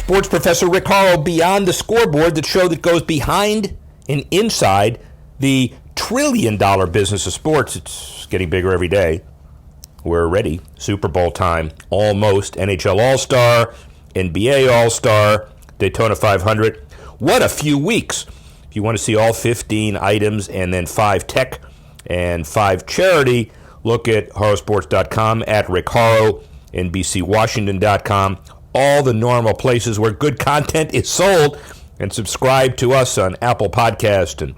Sports professor Rick Horrow beyond the scoreboard, that show that goes behind and inside the trillion-dollar business of sports. It's getting bigger every day. We're ready. Super Bowl time, almost. NHL All-Star, NBA All-Star, Daytona 500. What a few weeks. If you want to see all 15 items and then 5 tech and 5 charity, look at horrorsports.com, at Rick Horrow, NBCWashington.com, all the normal places where good content is sold, and subscribe to us on Apple Podcast and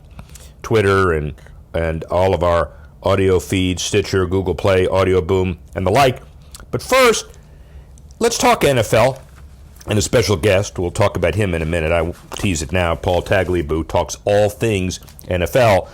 Twitter and all of our audio feeds, Stitcher, Google Play, Audio Boom, and the like. But first, let's talk NFL and a special guest. We'll talk about him in a minute. I tease it now. Paul Tagliabue talks all things NFL.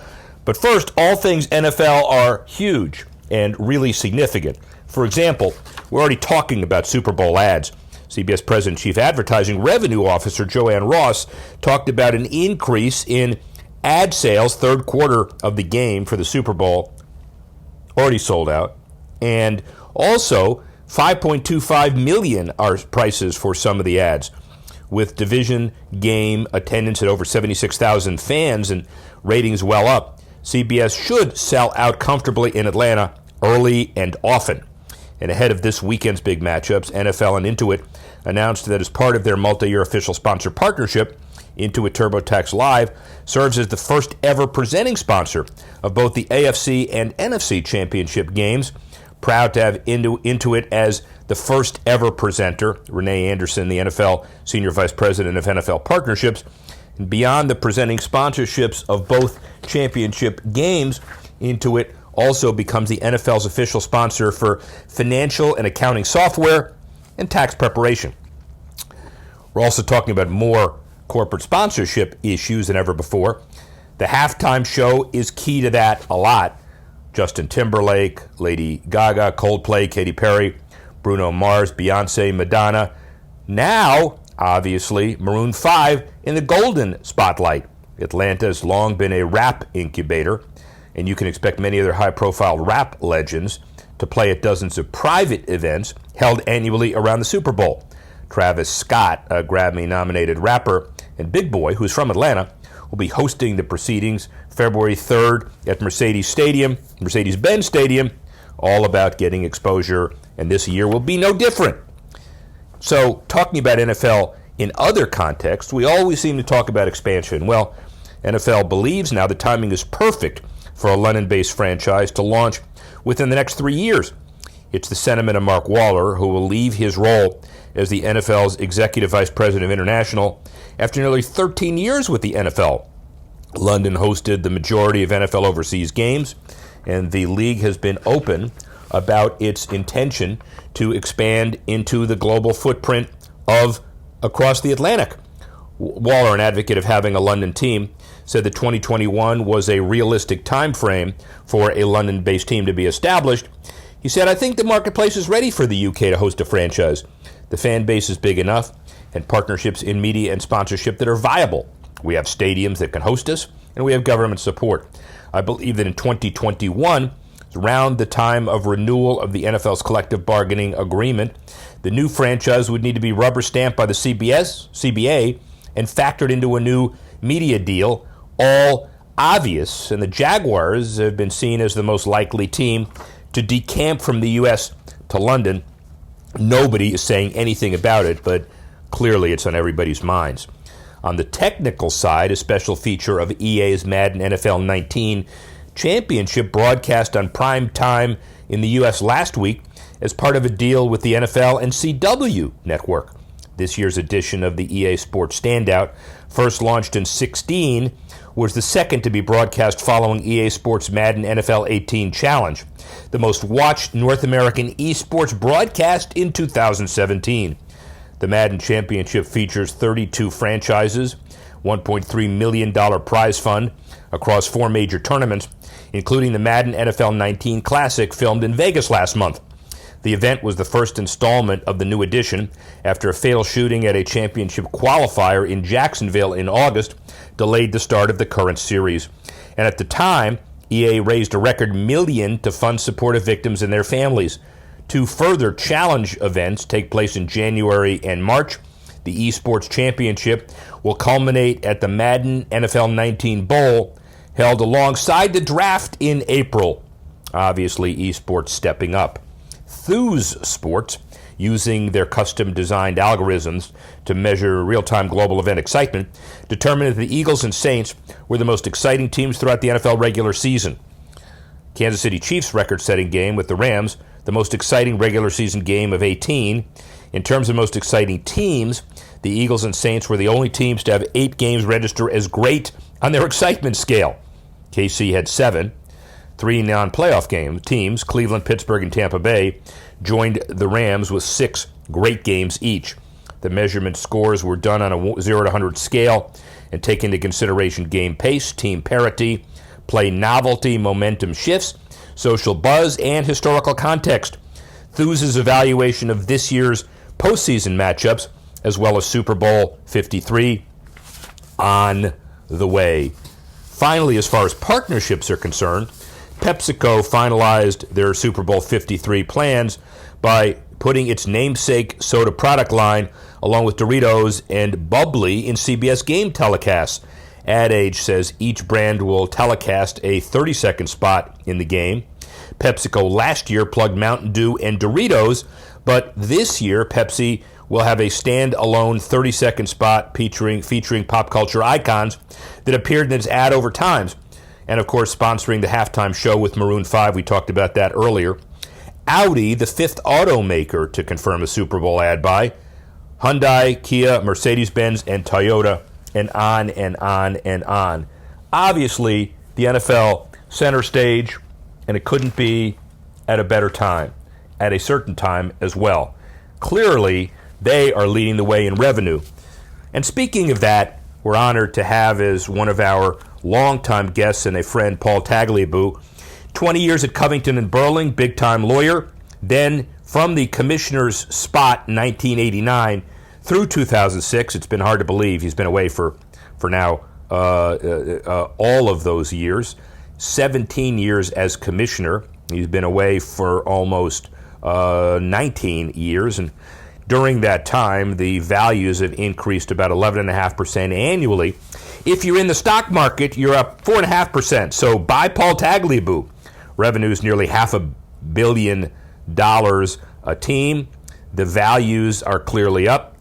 But first, all things NFL are huge and really significant. For example, we're already talking about Super Bowl ads. CBS President and Chief Advertising Revenue Officer Joanne Ross talked about an increase in ad sales third quarter of the game for the Super Bowl, already sold out, and also $5.25 million are prices for some of the ads. With division game attendance at over 76,000 fans and ratings well up, CBS should sell out comfortably in Atlanta early and often. And ahead of this weekend's big matchups, NFL and Intuit announced that as part of their multi-year official sponsor partnership, Intuit TurboTax Live serves as the first ever presenting sponsor of both the AFC and NFC championship games. Proud to have Intuit as the first ever presenter. Renee Anderson, the NFL Senior Vice President of NFL Partnerships. And beyond the presenting sponsorships of both championship games, Intuit also becomes the NFL's official sponsor for financial and accounting software and tax preparation. We're also talking about more corporate sponsorship issues than ever before. The halftime show is key to that a lot. Justin Timberlake, Lady Gaga, Coldplay, Katy Perry, Bruno Mars, Beyonce, Madonna. Now, obviously, Maroon 5 in the golden spotlight. Atlanta has long been a rap incubator, and you can expect many other high-profile rap legends to play at dozens of private events held annually around the Super Bowl. Travis Scott, a Grammy-nominated rapper, and Big Boy, who's from Atlanta, will be hosting the proceedings February 3rd at Mercedes-Benz Stadium, all about getting exposure, and this year will be no different. So, talking about NFL in other contexts, we always seem to talk about expansion. Well, NFL believes now the timing is perfect for a London-based franchise to launch within the next 3 years. It's the sentiment of Mark Waller, who will leave his role as the NFL's Executive Vice President of International after nearly 13 years with the NFL. London hosted the majority of NFL overseas games, and the league has been open about its intention to expand into the global footprint of across the Atlantic. Waller, an advocate of having a London team, said that 2021 was a realistic time frame for a London-based team to be established. He said, "I think the marketplace is ready for the UK to host a franchise. The fan base is big enough, and partnerships in media and sponsorship that are viable. We have stadiums that can host us, and we have government support. I believe that in 2021, around the time of renewal of the NFL's collective bargaining agreement, the new franchise would need to be rubber stamped by the CBA, and factored into a new media deal, all obvious. And the Jaguars have been seen as the most likely team to decamp from the U.S. to London. Nobody is saying anything about it, but clearly it's on everybody's minds. On the technical side, a special feature of EA's Madden NFL 19 championship broadcast on prime time in the U.S. last week as part of a deal with the NFL and CW network. This year's edition of the EA Sports Standout, first launched in 2016, was the second to be broadcast following EA Sports Madden NFL 18 Challenge, the most watched North American esports broadcast in 2017. The Madden Championship features 32 franchises, $1.3 million prize fund across 4 major tournaments, including the Madden NFL 19 Classic filmed in Vegas last month. The event was the first installment of the new edition after a fatal shooting at a championship qualifier in Jacksonville in August delayed the start of the current series. And at the time, EA raised a record $1 million to fund support of victims and their families. 2 further challenge events take place in January and March. The esports championship will culminate at the Madden NFL 19 Bowl, held alongside the draft in April. Obviously, esports stepping up. Thuse Sports, using their custom-designed algorithms to measure real-time global event excitement, determined that the Eagles and Saints were the most exciting teams throughout the NFL regular season. Kansas City Chiefs' record-setting game with the Rams, the most exciting regular season game of 18. In terms of most exciting teams, the Eagles and Saints were the only teams to have 8 games register as great on their excitement scale. KC had 7. 3 non-playoff game teams, Cleveland, Pittsburgh, and Tampa Bay, joined the Rams with 6 great games each. The measurement scores were done on a 0 to 100 scale and take into consideration game pace, team parity, play novelty, momentum shifts, social buzz, and historical context. Thuse's evaluation of this year's postseason matchups, as well as Super Bowl 53, on the way. Finally, as far as partnerships are concerned, PepsiCo finalized their Super Bowl 53 plans by putting its namesake soda product line along with Doritos and Bubbly in CBS game telecasts. Ad Age says each brand will telecast a 30-second spot in the game. PepsiCo last year plugged Mountain Dew and Doritos, but this year Pepsi will have a stand-alone 30-second spot featuring pop culture icons that appeared in its ad over time. And, of course, sponsoring the halftime show with Maroon 5. We talked about that earlier. Audi, the 5th automaker to confirm a Super Bowl ad buy. Hyundai, Kia, Mercedes-Benz, and Toyota, and on and on and on. Obviously, the NFL center stage, and it couldn't be at a better time, at a certain time as well. Clearly, they are leading the way in revenue. And speaking of that, we're honored to have as one of our longtime guests and a friend, Paul Tagliabue. 20 years at Covington and Burling, big-time lawyer. Then from the commissioner's spot in 1989 through 2006, it's been hard to believe he's been away for now all of those years. 17 years as commissioner. He's been away for almost 19 years, and during that time, the values have increased about 11.5% annually. If you're in the stock market, you're up 4.5%. So buy Paul Tagliabue. Revenue is nearly $500 million a team. The values are clearly up.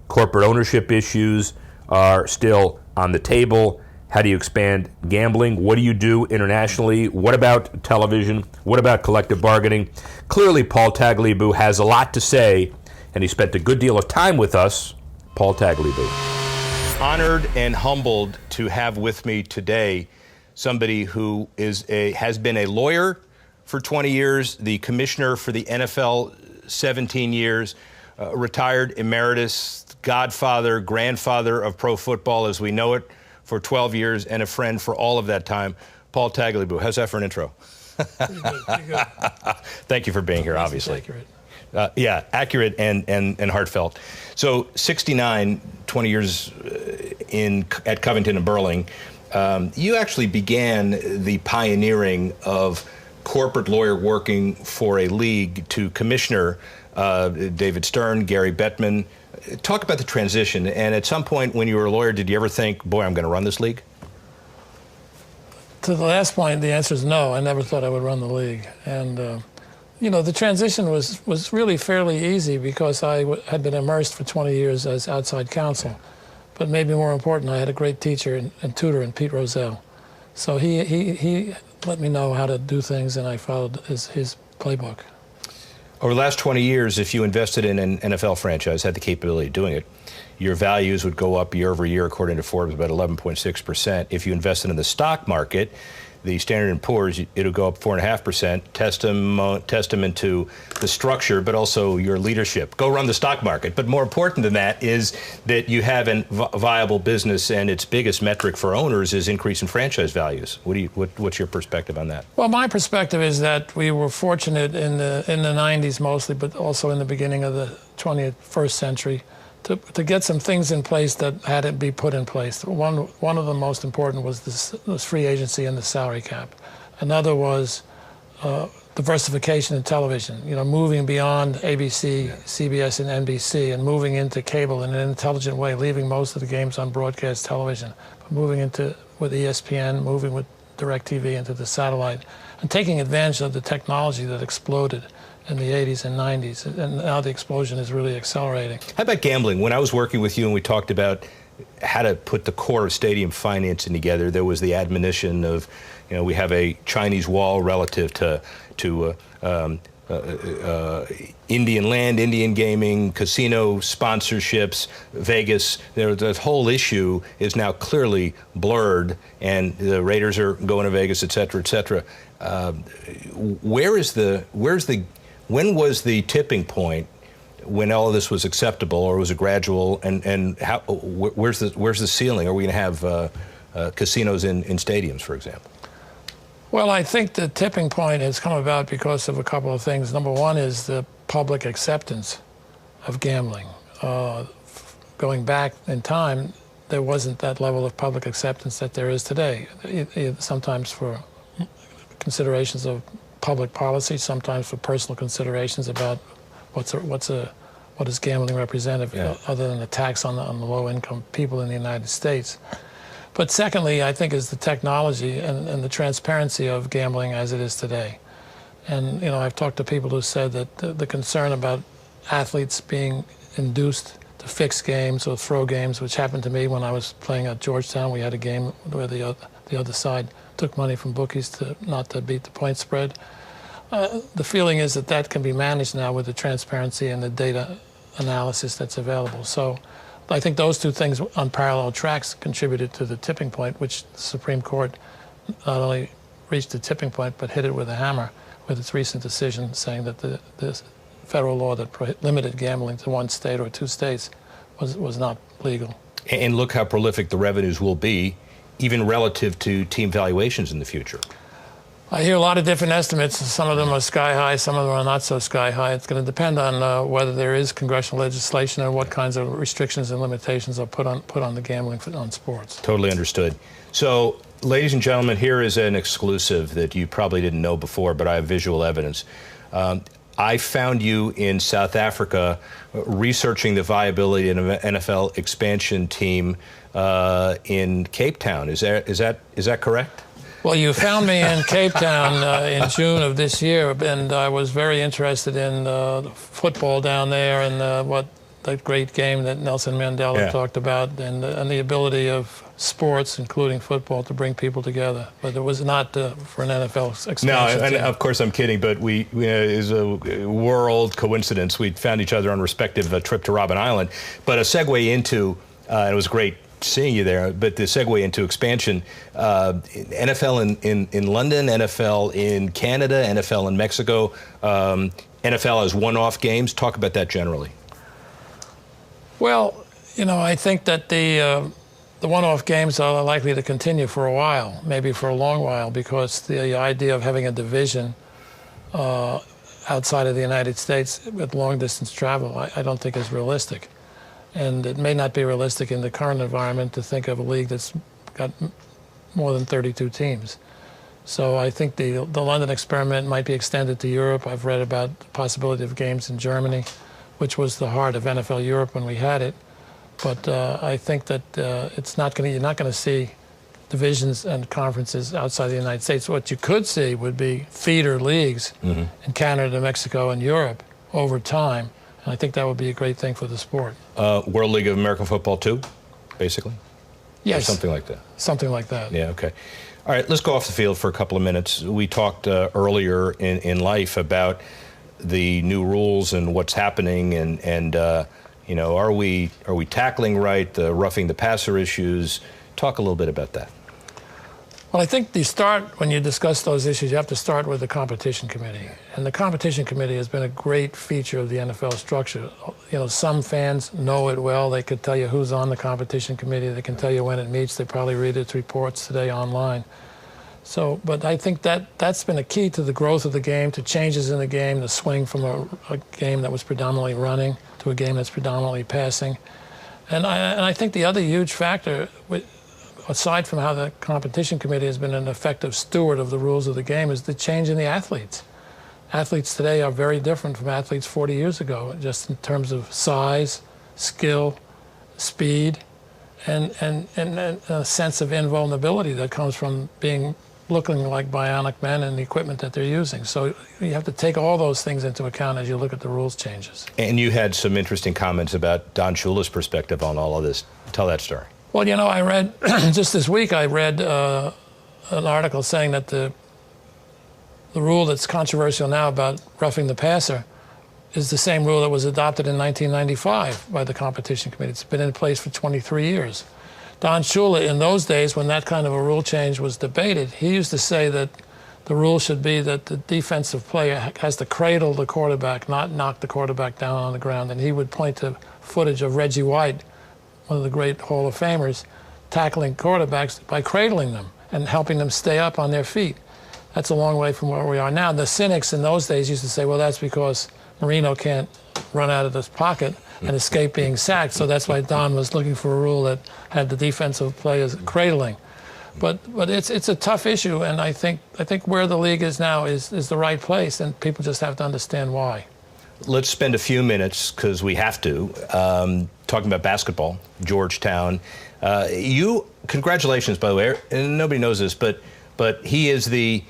Corporate ownership issues are still on the table. How do you expand gambling? What do you do internationally? What about television? What about collective bargaining? Clearly, Paul Tagliabue has a lot to say, and he spent a good deal of time with us. Paul Tagliabue. Honored and humbled to have with me today somebody who has been a lawyer for 20 years, the commissioner for the NFL 17 years, retired emeritus, godfather, grandfather of pro football as we know it for 12 years, and a friend for all of that time. Paul Tagliabue. How's that for an intro? Pretty good. Thank you for being here, obviously. Accurate. Yeah, accurate and heartfelt. So 69, 20 years at Covington and Burling, you actually began the pioneering of corporate lawyer working for a league to commissioner David Stern, Gary Bettman. Talk about the transition. And at some point when you were a lawyer, did you ever think, boy, I'm going to run this league? To the last point, the answer is no. I never thought I would run the league. And, the transition was really fairly easy because I had been immersed for 20 years as outside counsel. But maybe more important, I had a great teacher and tutor in Pete Rozelle. So he let me know how to do things, and I followed his playbook. Over the last 20 years, if you invested in an NFL franchise, had the capability of doing it, your values would go up year over year, according to Forbes, about 11.6%. If you invested in the stock market, the Standard & Poor's, it'll go up 4.5%, testament to the structure, but also your leadership. Go run the stock market. But more important than that is that you have a viable business, and its biggest metric for owners is increase in franchise values. What's your perspective on that? Well, my perspective is that we were fortunate in the 90s mostly, but also in the beginning of the 21st century, to get some things in place that had to be put in place. One of the most important was free agency and the salary cap. Another was the diversification in television, moving beyond ABC, CBS, and NBC, and moving into cable in an intelligent way, leaving most of the games on broadcast television, but moving into with ESPN, moving with DirecTV into the satellite, and taking advantage of the technology that exploded in the 80s and 90s, and now the explosion is really accelerating. How about gambling? When I was working with you and we talked about how to put the core of stadium financing together, there was the admonition of, we have a Chinese wall relative to Indian land, Indian gaming, casino sponsorships, Vegas. The whole issue is now clearly blurred, and the Raiders are going to Vegas, et cetera, et cetera. When was the tipping point when all of this was acceptable, or was it gradual? And where's the ceiling? Are we going to have casinos in stadiums, for example? Well, I think the tipping point has come about because of a couple of things. Number one is the public acceptance of gambling. Going back in time, there wasn't that level of public acceptance that there is today. Sometimes for considerations of public policy, sometimes for personal considerations about what does gambling represent, other than a tax on the low-income people in the United States. But secondly, I think, is the technology and the transparency of gambling as it is today. And, I've talked to people who said that the concern about athletes being induced to fix games or throw games, which happened to me when I was playing at Georgetown. We had a game where the other side took money from bookies not to beat the point spread. The feeling is that can be managed now with the transparency and the data analysis that's available. So I think those two things on parallel tracks contributed to the tipping point, which the Supreme Court not only reached the tipping point, but hit it with a hammer with its recent decision saying that the federal law that limited gambling to one state or two states was not legal. And look how prolific the revenues will be, even relative to team valuations in the future. I hear a lot of different estimates. Some of them are sky high, some of them are not so sky high. It's going to depend on whether there is congressional legislation and what kinds of restrictions and limitations are put on the gambling on sports. Totally understood. So, ladies and gentlemen, here is an exclusive that you probably didn't know before, but I have visual evidence. I found you in South Africa researching the viability of an NFL expansion team in Cape Town. Is that correct? Well, you found me in Cape Town in June of this year, and I was very interested in football down there and what that great game that Nelson Mandela talked about, and the ability of sports, including football, to bring people together. But it was not for an NFL expansion. No, and team. of course I'm kidding, but it is a world coincidence. We found each other on respective trip to Robben Island. But a segue into, it was great seeing you there, but the segue into expansion, NFL in London, NFL in Canada, NFL in Mexico, NFL as one-off games. Talk about that generally. Well, I think that the one-off games are likely to continue for a while, maybe for a long while, because the idea of having a division outside of the United States with long-distance travel, I don't think is realistic. And it may not be realistic in the current environment to think of a league that's got more than 32 teams. So I think the London experiment might be extended to Europe. I've read about the possibility of games in Germany, which was the heart of NFL Europe when we had it. But I think that you're not going to see divisions and conferences outside the United States. What you could see would be feeder leagues in Canada, Mexico, and Europe over time. And I think that would be a great thing for the sport. World League of American Football 2, basically? Yes. Or something like that? Something like that. Yeah, okay. All right, let's go off the field for a couple of minutes. We talked earlier in life about the new rules and what's happening, and are we tackling right the roughing the passer issues? Talk a little bit about that. Well, I think when you discuss those issues, you have to start with the competition committee. And the competition committee has been a great feature of the NFL structure. Some fans know it well. They could tell you who's on the competition committee. They can tell you when it meets. They probably read its reports today online. But I think that's been a key to the growth of the game, to changes in the game, the swing from a game that was predominantly running to a game that's predominantly passing. And I think the other huge factor, aside from how the competition committee has been an effective steward of the rules of the game, is the change in the athletes. athletes today are very different from athletes 40 years ago, just in terms of size, skill, speed, and a sense of invulnerability that comes from looking like bionic men and the equipment that they're using. So you have to take all those things into account as you look at the rules changes. And you had some interesting comments about Don Shula's perspective on all of this. Tell that story. Well, you know, I read, just this week, I read an article saying that the rule that's controversial now about roughing the passer is the same rule that was adopted in 1995 by the competition committee. It's been in place for 23 years. Don Shula, in those days, when that kind of a rule change was debated, he used to say that the rule should be that the defensive player has to cradle the quarterback, not knock the quarterback down on the ground. And he would point to footage of Reggie White, one of the great Hall of Famers, tackling quarterbacks by cradling them and helping them stay up on their feet. That's a long way from where we are now. The cynics in those days used to say, well, that's because Marino can't run out of this pocket and escape being sacked, so that's why Don was looking for a rule that had the defensive players cradling. But it's a tough issue, and I think where the league is now is the right place, and people just have to understand why. Let's spend a few minutes, because we have to, talking about basketball, Georgetown. Congratulations, by the way, and nobody knows this, but he is the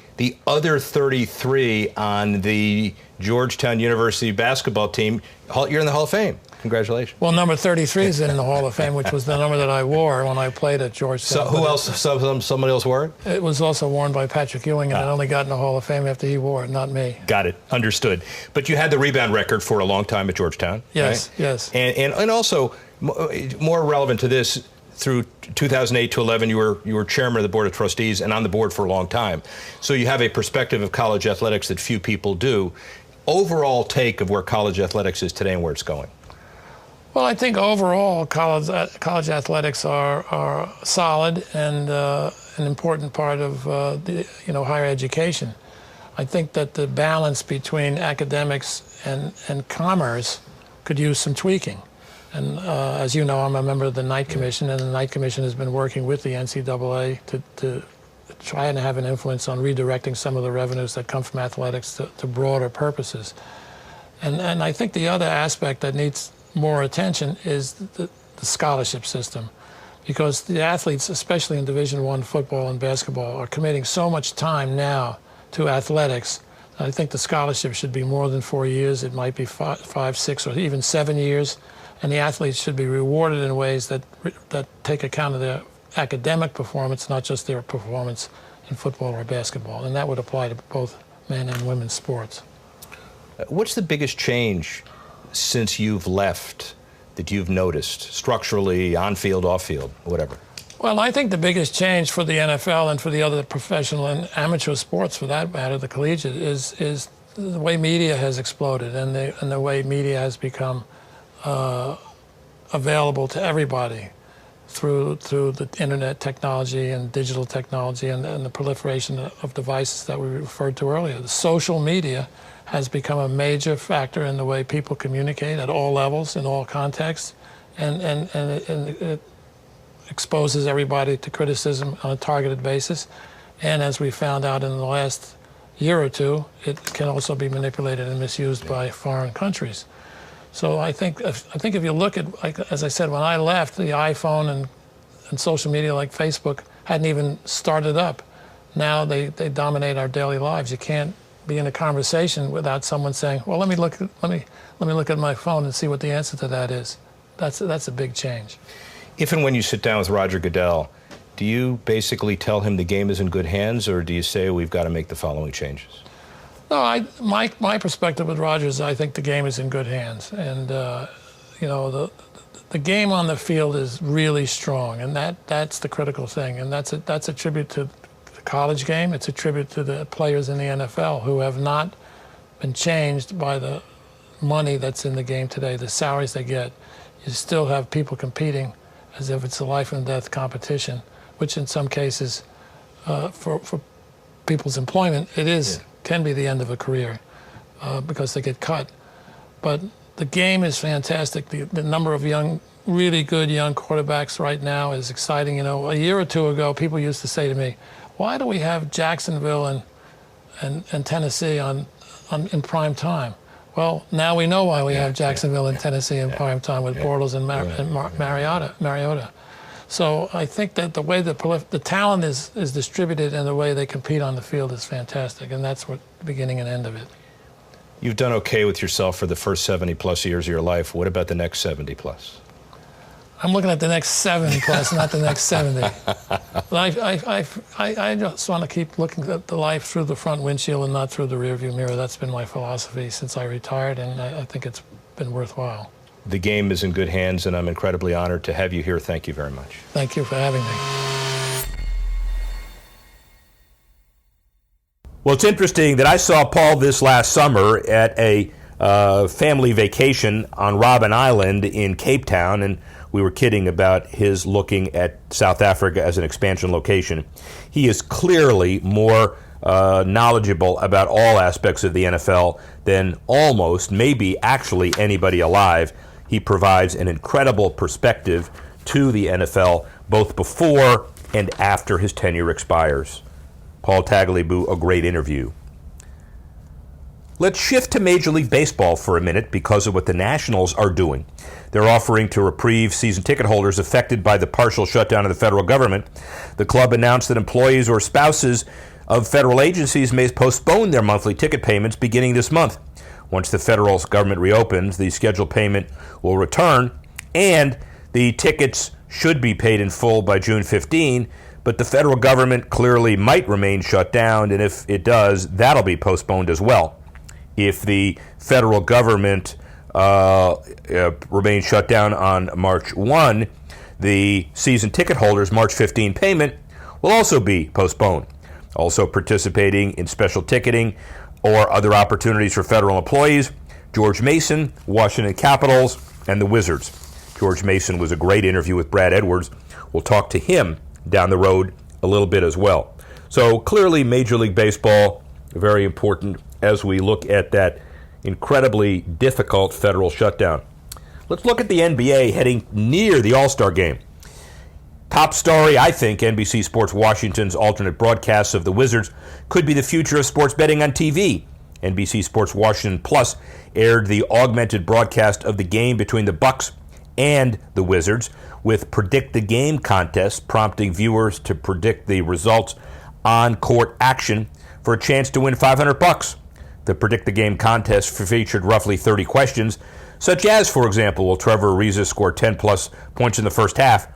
other 33 on the Georgetown University basketball team. You're in the Hall of Fame. Congratulations. Well, number 33 is in the Hall of Fame, which was the number that I wore when I played at Georgetown. So who else? Somebody else wore it? It was also worn by Patrick Ewing, and it only got in the Hall of Fame after he wore it, not me. Got it. Understood. But you had the rebound record for a long time at Georgetown. Yes, right? yes. And also, more relevant to this, through 2008 to 11, you were chairman of the Board of Trustees and on the board for a long time. So you have a perspective of college athletics that few people do. Overall take of where college athletics is today and where it's going. Well, I think overall college athletics are solid and an important part of higher education. I think that the balance between academics and commerce could use some tweaking. And as you know, I'm a member of the Knight Commission, and the Knight Commission has been working with the NCAA to try and have an influence on redirecting some of the revenues that come from athletics to broader purposes. And I think the other aspect that needs more attention is the scholarship system, because the athletes, especially in Division I football and basketball, are committing so much time now to athletics. I think the scholarship should be more than 4 years. It might be 5, 6, or even 7 years. And the athletes should be rewarded in ways that take account of their academic performance, not just their performance in football or basketball. And that would apply to both men and women's sports. What's the biggest change since you've left that you've noticed, structurally, on-field, off-field, whatever? Well, I think the biggest change for the NFL and for the other professional and amateur sports, for that matter, the collegiate, is the way media has exploded and the way media has become available to everybody through the internet technology and digital technology and the proliferation of devices that we referred to earlier. The social media has become a major factor in the way people communicate at all levels, in all contexts, and it exposes everybody to criticism on a targeted basis. And as we found out in the last year or two, it can also be manipulated and misused by foreign countries. So I think if you look at, like, as I said, when I left, the iPhone and social media like Facebook hadn't even started up. Now they dominate our daily lives. You can't be in a conversation without someone saying, "Well, let me look at my phone and see what the answer to that is." That's a big change. If and when you sit down with Roger Goodell, do you basically tell him the game is in good hands, or do you say we've got to make the following changes? No, my perspective with Roger is I think the game is in good hands, and the game on the field is really strong, and that's the critical thing, and that's a tribute to the college game. It's a tribute to the players in the NFL who have not been changed by the money that's in the game today, the salaries they get. You still have people competing as if it's a life and death competition, which in some cases, for people's employment, it is. Can be the end of a career because they get cut. But the game is fantastic. The number of really good young quarterbacks right now is exciting. You know, a year or two ago, people used to say to me, "Why do we have Jacksonville and Tennessee on in prime time. Well, now we know why we have Jacksonville and Tennessee in prime time with Bortles and Mariota. So I think that the way the talent is distributed and the way they compete on the field is fantastic, and that's what the beginning and end of it. You've done okay with yourself for the first 70-plus years of your life. What about the next 70-plus? I'm looking at the next 7+, not the next 70. I just want to keep looking at the life through the front windshield and not through the rearview mirror. That's been my philosophy since I retired, and I think it's been worthwhile. The game is in good hands, and I'm incredibly honored to have you here. Thank you very much. Thank you for having me. Well, it's interesting that I saw Paul this last summer at a family vacation on Robben Island in Cape Town, and we were kidding about his looking at South Africa as an expansion location. He is clearly more knowledgeable about all aspects of the NFL than almost, maybe actually anybody alive. He provides an incredible perspective to the NFL, both before and after his tenure expires. Paul Tagliabue, a great interview. Let's shift to Major League Baseball for a minute because of what the Nationals are doing. They're offering to reprieve season ticket holders affected by the partial shutdown of the federal government. The club announced that employees or spouses of federal agencies may postpone their monthly ticket payments beginning this month. Once the federal government reopens, the scheduled payment will return, and the tickets should be paid in full by June 15, but the federal government clearly might remain shut down, and if it does, that'll be postponed as well. If the federal government remains shut down on March 1, the season ticket holders' March 15 payment will also be postponed. Also participating in special ticketing or other opportunities for federal employees, George Mason, Washington Capitals, and the Wizards. George Mason was a great interview with Brad Edwards. We'll talk to him down the road a little bit as well. So clearly Major League Baseball, very important as we look at that incredibly difficult federal shutdown. Let's look at the NBA heading near the All-Star game. Top story, I think, NBC Sports Washington's alternate broadcasts of the Wizards could be the future of sports betting on TV. NBC Sports Washington Plus aired the augmented broadcast of the game between the Bucks and the Wizards, with Predict the Game contests prompting viewers to predict the results on court action for a chance to win $500. The Predict the Game contest featured roughly 30 questions, such as, for example, will Trevor Ariza score 10-plus points in the first half?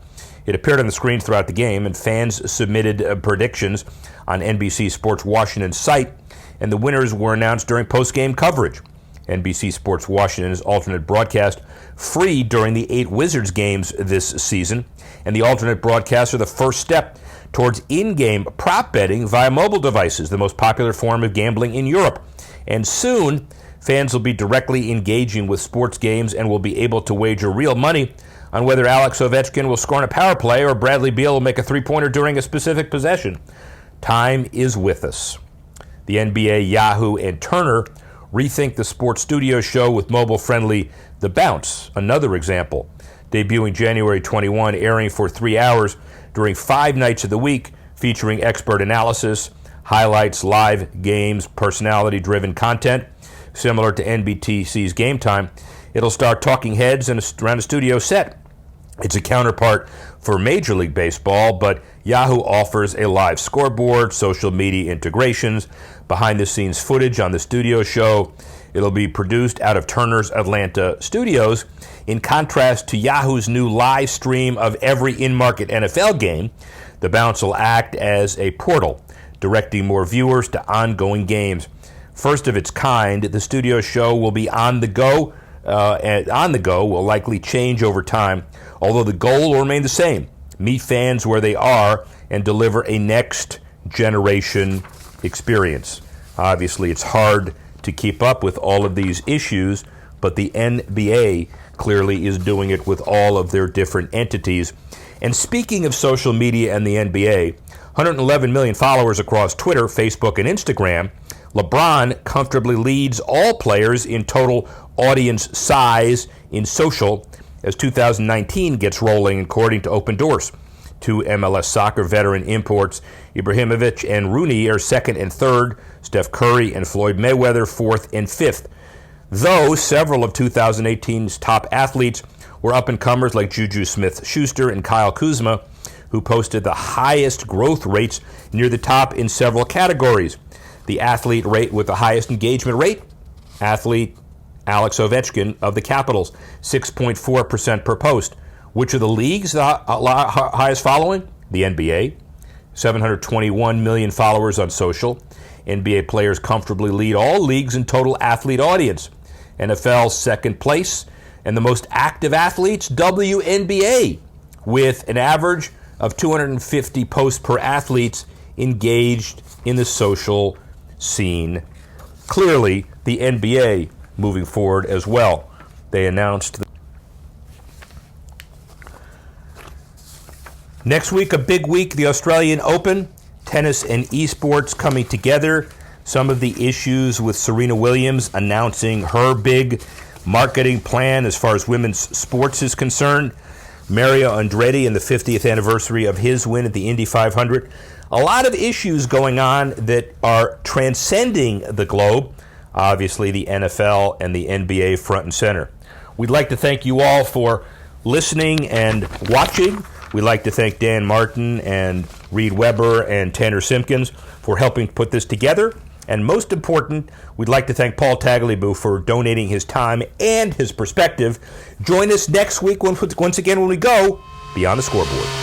It appeared on the screen throughout the game, and fans submitted predictions on NBC Sports Washington's site, and the winners were announced during post-game coverage. NBC Sports Washington's alternate broadcast free during the 8 Wizards games this season, and the alternate broadcasts are the first step towards in-game prop betting via mobile devices, the most popular form of gambling in Europe. And soon, fans will be directly engaging with sports games and will be able to wager real money on whether Alex Ovechkin will score on a power play or Bradley Beal will make a three-pointer during a specific possession. Time is with us. The NBA, Yahoo, and Turner rethink the sports studio show with mobile-friendly The Bounce, another example. Debuting January 21, airing for 3 hours during 5 nights of the week, featuring expert analysis, highlights, live games, personality-driven content. Similar to NBTC's Game Time, it'll star talking heads around a studio set. It's a counterpart for Major League Baseball, but Yahoo offers a live scoreboard, social media integrations, behind-the-scenes footage on the studio show. It'll be produced out of Turner's Atlanta studios. In contrast to Yahoo's new live stream of every in-market NFL game, The Bounce will act as a portal, directing more viewers to ongoing games. First of its kind, the studio show will be on the go, and on the go will likely change over time, although the goal will remain the same: meet fans where they are and deliver a next-generation experience. Obviously, it's hard to keep up with all of these issues, but the NBA clearly is doing it with all of their different entities. And speaking of social media and the NBA, 111 million followers across Twitter, Facebook, and Instagram, LeBron comfortably leads all players in total audience size in social as 2019 gets rolling, according to Open Doors. Two MLS soccer veteran imports, Ibrahimovic and Rooney, are second and third. Steph Curry and Floyd Mayweather, fourth and fifth. Though several of 2018's top athletes were up-and-comers like Juju Smith-Schuster and Kyle Kuzma, who posted the highest growth rates near the top in several categories. The athlete rate with the highest engagement rate, athlete Alex Ovechkin of the Capitals, 6.4% per post. Which of the leagues the highest following? The NBA, 721 million followers on social. NBA players comfortably lead all leagues in total athlete audience. NFL second place, and the most active athletes, WNBA, with an average of 250 posts per athletes engaged in the social scene. Clearly, the NBA moving forward as well. They announced next week, a big week, the Australian Open, tennis and esports coming together. Some of the issues with Serena Williams announcing her big marketing plan as far as women's sports is concerned. Mario Andretti and the 50th anniversary of his win at the Indy 500. A lot of issues going on that are transcending the globe. Obviously, the NFL and the NBA front and center. We'd like to thank you all for listening and watching. We'd like to thank Dan Martin and Reed Weber and Tanner Simpkins for helping put this together. And most important, we'd like to thank Paul Tagliabue for donating his time and his perspective. Join us next week once again when we go Beyond the Scoreboard.